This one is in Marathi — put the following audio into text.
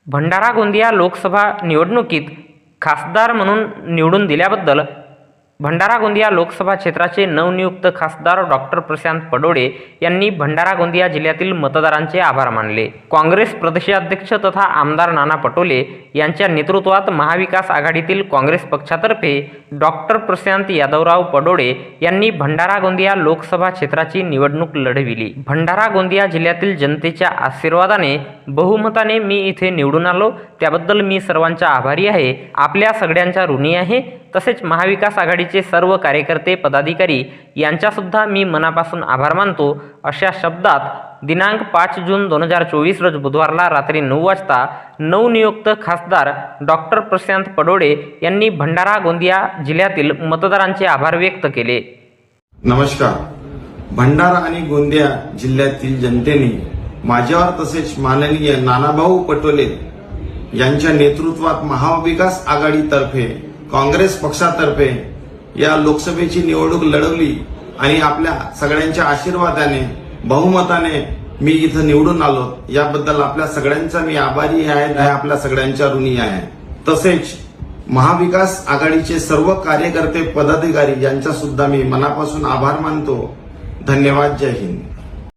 भंडारा गोंदिया लोकसभा निवडणुकीत खासदार म्हणून निवडून दिल्याबद्दल भंडारा गोंदिया लोकसभा क्षेत्राचे नवनियुक्त खासदार डॉक्टर प्रशांत पडोळे यांनी भंडारा गोंदिया जिल्ह्यातील मतदारांचे आभार मानले। काँग्रेस प्रदेशाध्यक्ष तथा आमदार नाना पटोले यांच्या नेतृत्वात महाविकास आघाडीतील काँग्रेस पक्षातर्फे डॉक्टर प्रशांत यादवराव पडोळे यांनी भंडारा गोंदिया लोकसभा क्षेत्राची निवडणूक लढविली। भंडारा गोंदिया जिल्ह्यातील जनतेच्या आशीर्वादाने बहुमताने मी इथे निवडून आलो, त्याबद्दल मी सर्वांचा आभारी आहे, आपल्या सगळ्यांचा ऋणी आहे। तसेच महाविकास आघाडीचे सर्व कार्यकर्ते पदाधिकारी यांचा सुद्धा मी मनापासून आभार मानतो, अशा शब्दात दिनांक 5 जून 2024 रोज बुधवारला रात्री 9 वाजता नवनियुक्त खासदार डॉक्टर प्रशांत पडोळे यांनी भंडारा गोंदिया जिल्ह्यातील मतदारांचे आभार व्यक्त केले। नमस्कार। भंडारा आणि गोंदिया जिल्ह्यातील जनतेने माझ्यावर तसेच माननीय नानाभाऊ पटोले यांच्या नेतृत्वात महाविकास आघाडीतर्फे काँग्रेस पक्षातर्फे या लोकसभेची निवडणूक लढवली आणि आपल्या सगळ्यांच्या आशीर्वादाने बहुमताने मी इथं निवडून आलो, याबद्दल आपल्या सगळ्यांचा मी आभारी आहे, आपल्या सगळ्यांच्या ऋणी आहे। तसेच महाविकास आघाडीचे सर्व कार्यकर्ते पदाधिकारी यांचा सुद्धा मी मनापासून आभार मानतो। धन्यवाद। जय हिंद।